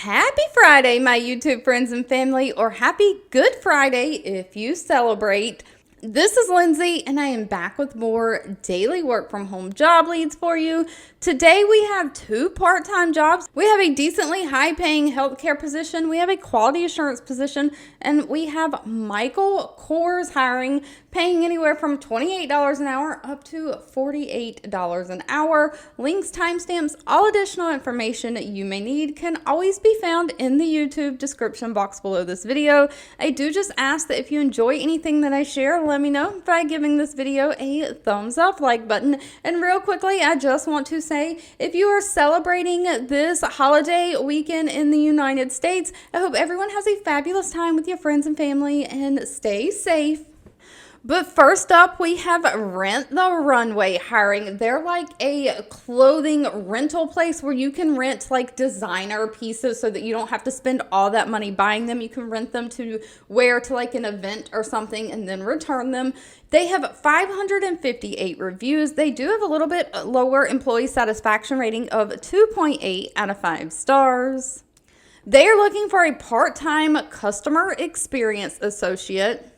Happy Friday, my YouTube friends and family, or happy Good Friday if you celebrate. This is Lindsay, and I am back with more daily work from home job leads for you. Today we have two part-time jobs. We have a decently high-paying healthcare position, we have a quality assurance position, and we have Michael Kors hiring, paying anywhere from $28 an hour up to $48 an hour. Links, timestamps, all additional information you may need can always be found in the YouTube description box below this video. I do just ask that if you enjoy anything that I share, let me know by giving this video a thumbs up, like button. And real quickly, I just want to say, if you are celebrating this holiday weekend in the United States, I hope everyone has a fabulous time with your friends and family and stay safe. But first up, we have Rent the Runway hiring. They're like a clothing rental place where you can rent like designer pieces so that you don't have to spend all that money buying them. You can rent them to wear to like an event or something and then return them. They have 558 reviews. They do have a little bit lower employee satisfaction rating of 2.8 out of 5 stars. They are looking for a part-time customer experience associate.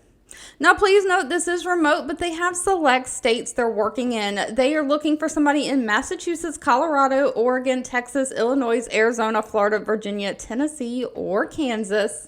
Now, please note this is remote, but they have select states they're working in. They are looking for somebody in Massachusetts, Colorado, Oregon, Texas, Illinois, Arizona, Florida, Virginia, Tennessee, or Kansas.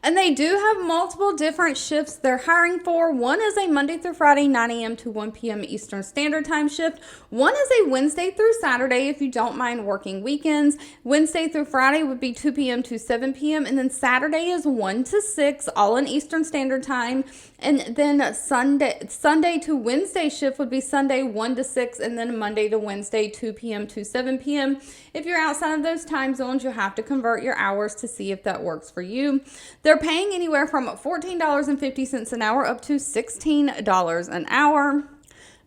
And they do have multiple different shifts they're hiring for. One is a Monday through Friday, 9 a.m. to 1 p.m. Eastern Standard Time shift. One is a Wednesday through Saturday if you don't mind working weekends. Wednesday through Friday would be 2 p.m. to 7 p.m. And then Saturday is 1 to 6, all in Eastern Standard Time. And then Sunday to Wednesday shift would be Sunday 1 to 6, and then Monday to Wednesday 2 p.m. to 7 p.m. If you're outside of those time zones, you'll have to convert your hours to see if that works for you. They're paying anywhere from $14.50 an hour up to $16 an hour.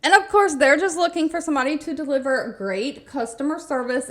And of course, they're just looking for somebody to deliver great customer service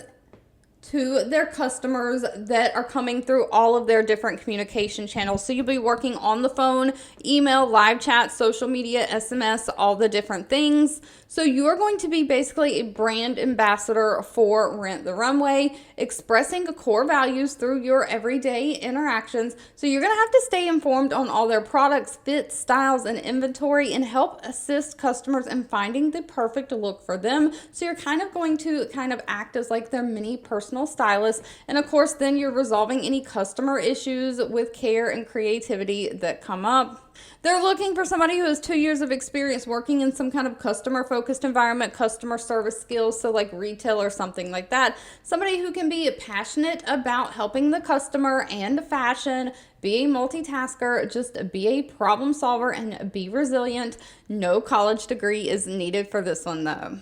to their customers that are coming through all of their different communication channels. So you'll be working on the phone, email, live chat, social media, SMS, all the different things. So you're going to be basically a brand ambassador for Rent the Runway, expressing core values through your everyday interactions. So you're going to have to stay informed on all their products, fits, styles, and inventory, and help assist customers in finding the perfect look for them. So you're kind of going to act as like their mini personal stylist. And of course, then you're resolving any customer issues with care and creativity that come up. They're looking for somebody who has 2 years of experience working in some kind of customer-focused environment, customer service skills, so like retail or something like that. Somebody who can be passionate about helping the customer and fashion, be a multitasker, just be a problem solver, and be resilient. No college degree is needed for this one, though.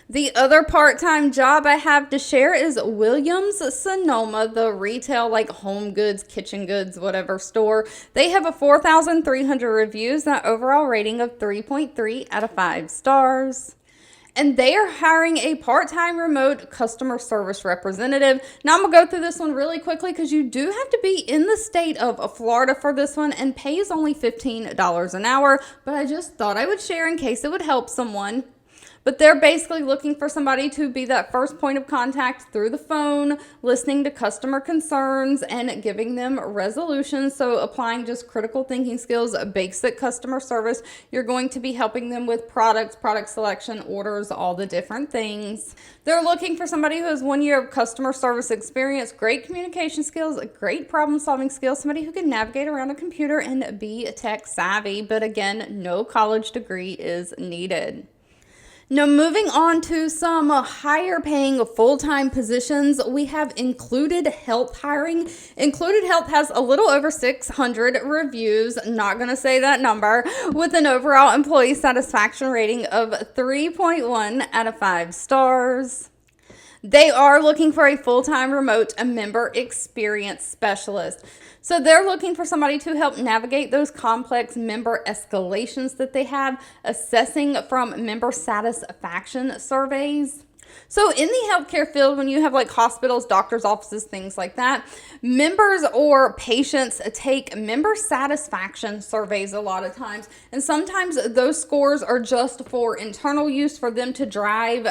The other part-time job I have to share is Williams-Sonoma, the retail like home goods, kitchen goods, whatever store. They have a 4,300 reviews and an overall rating of 3.3 out of 5 stars. And they are hiring a part-time remote customer service representative. Now I'm going to go through this one really quickly because you do have to be in the state of Florida for this one, and pay is only $15 an hour. But I just thought I would share in case it would help someone. But they're basically looking for somebody to be that first point of contact through the phone, listening to customer concerns and giving them resolutions. So applying just critical thinking skills, basic customer service. You're going to be helping them with products, product selection, orders, all the different things. They're looking for somebody who has 1 year of customer service experience, great communication skills, great problem solving skills, somebody who can navigate around a computer and be tech savvy. But again, no college degree is needed. Now, moving on to some higher paying full-time positions, we have Included Health hiring. Included Health has a little over 600 reviews, not going to say that number, with an overall employee satisfaction rating of 3.1 out of 5 stars. They are looking for a full-time remote member experience specialist. So they're looking for somebody to help navigate those complex member escalations that they have, assessing from member satisfaction surveys. So in the healthcare field, when you have like hospitals, doctors' offices, things like that, members or patients take member satisfaction surveys a lot of times. And sometimes those scores are just for internal use for them to drive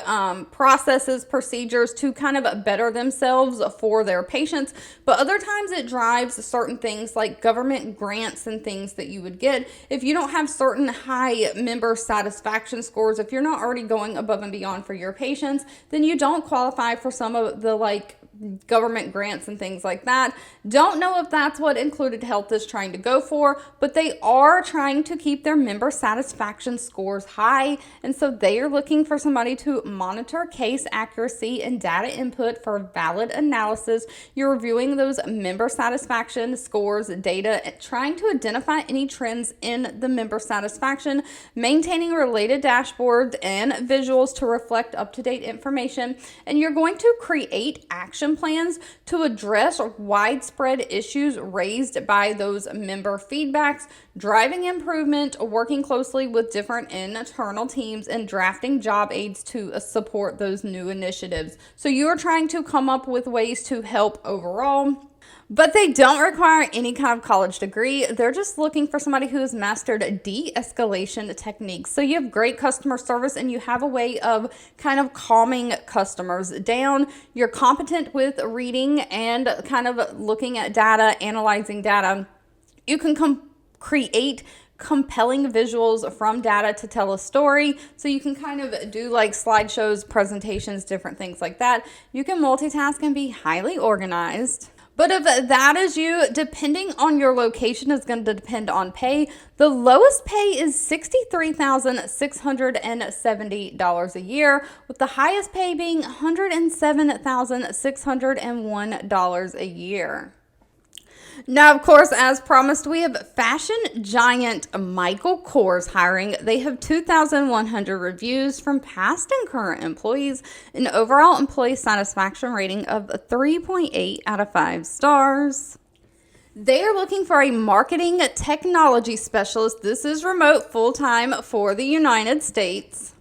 processes, procedures to kind of better themselves for their patients. But other times it drives certain things like government grants and things that you would get. If you don't have certain high member satisfaction scores, if you're not already going above and beyond for your patients, then you don't qualify for some of the like government grants and things like that. Don't know if that's what Included Health is trying to go for, but they are trying to keep their member satisfaction scores high. And so they are looking for somebody to monitor case accuracy and data input for valid analysis. You're reviewing those member satisfaction scores, data, trying to identify any trends in the member satisfaction, maintaining related dashboards and visuals to reflect up-to-date information. And you're going to create action plans to address widespread issues raised by those member feedbacks, driving improvement, working closely with different internal teams, and drafting job aids to support those new initiatives. So you are trying to come up with ways to help overall. But they don't require any kind of college degree. They're just looking for somebody who has mastered de-escalation techniques. So you have great customer service and you have a way of kind of calming customers down. You're competent with reading and kind of looking at data, analyzing data. You can create compelling visuals from data to tell a story. So you can kind of do like slideshows, presentations, different things like that. You can multitask and be highly organized. But if that is you, depending on your location is going to depend on pay. The lowest pay is $63,670 a year, with the highest pay being $107,601 a year. Now, of course, as promised, we have fashion giant Michael Kors hiring. They have 2,100 reviews from past and current employees, an overall employee satisfaction rating of 3.8 out of 5 stars. They are looking for a marketing technology specialist. This is remote full-time for the United States.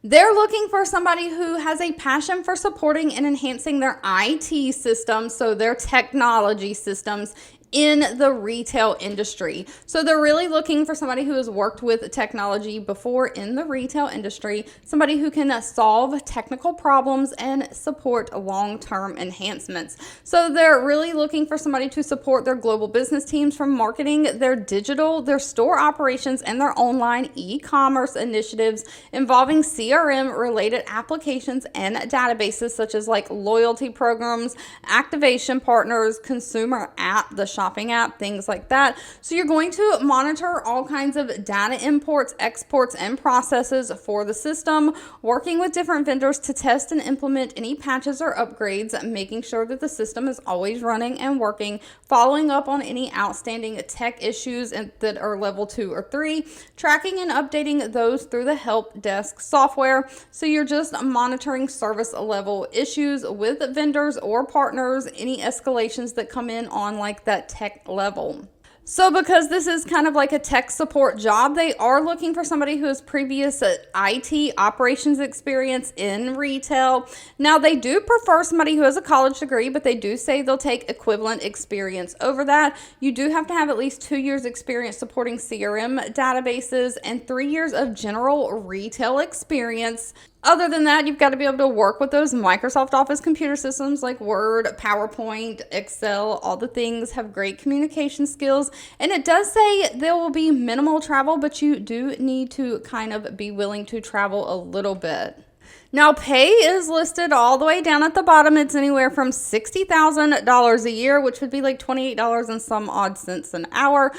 They're looking for somebody who has a passion for supporting and enhancing their IT systems, so their technology systems in the retail industry. So they're really looking for somebody who has worked with technology before in the retail industry, somebody who can solve technical problems and support long-term enhancements. So they're really looking for somebody to support their global business teams from marketing, their digital, their store operations, and their online e-commerce initiatives involving CRM-related applications and databases such as like loyalty programs, activation partners, consumer app, the shopping app, things like that. So you're going to monitor all kinds of data imports, exports, and processes for the system, working with different vendors to test and implement any patches or upgrades, making sure that the system is always running and working, following up on any outstanding tech issues that are level 2 or 3, tracking and updating those through the help desk software. So you're just monitoring service level issues with vendors or partners, any escalations that come in on like that tech level. So because this is kind of like a tech support job, they are looking for somebody who has previous IT operations experience in retail. Now, they do prefer somebody who has a college degree, but they do say they'll take equivalent experience over that. You do have to have at least 2 years experience supporting CRM databases and 3 years of general retail experience. Other than that, you've got to be able to work with those Microsoft Office computer systems like Word, PowerPoint, Excel, all the things, have great communication skills. And it does say there will be minimal travel, but you do need to kind of be willing to travel a little bit. Now, pay is listed all the way down at the bottom. It's anywhere from $60,000 a year, which would be like $28 and some odd cents an hour,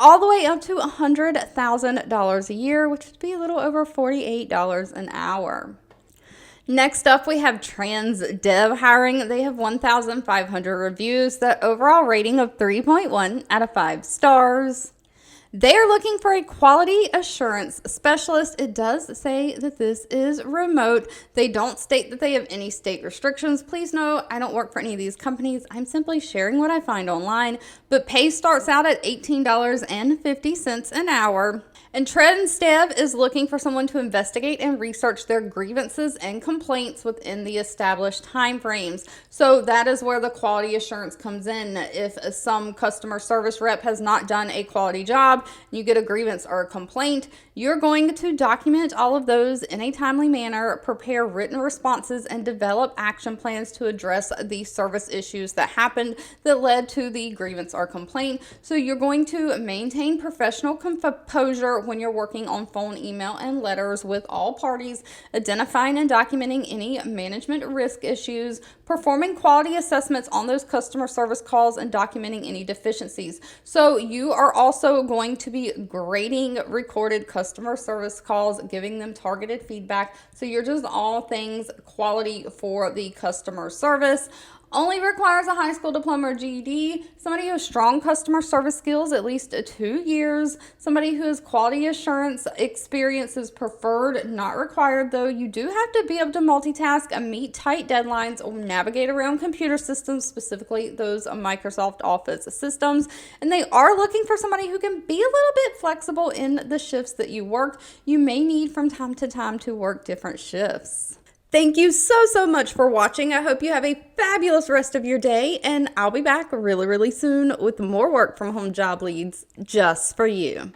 all the way up to $100,000 a year, which would be a little over $48 an hour. Next up, we have TransDev hiring. They have 1,500 reviews, that overall rating of 3.1 out of 5 stars. They are looking for a quality assurance specialist. It does say that this is remote. They don't state that they have any state restrictions. Please know I don't work for any of these companies. I'm simply sharing what I find online. But pay starts out at $18.50 an hour. And TransDev is looking for someone to investigate and research their grievances and complaints within the established timeframes. So that is where the quality assurance comes in. If some customer service rep has not done a quality job, you get a grievance or a complaint, you're going to document all of those in a timely manner, prepare written responses, and develop action plans to address the service issues that happened that led to the grievance or complaint. So you're going to maintain professional composure when you're working on phone, email, and letters with all parties, identifying and documenting any management risk issues, performing quality assessments on those customer service calls, and documenting any deficiencies. So you are also going to be grading recorded customer service calls, giving them targeted feedback. So you're just all things quality for the customer service. Only requires a high school diploma or GED, somebody who has strong customer service skills, at least 2 years, somebody who has quality assurance experience is preferred, not required though. You do have to be able to multitask and meet tight deadlines or navigate around computer systems, specifically those Microsoft Office systems. And they are looking for somebody who can be a little bit flexible in the shifts that you work. You may need from time to time to work different shifts. Thank you so much for watching. I hope you have a fabulous rest of your day, and I'll be back really soon with more work from home job leads just for you.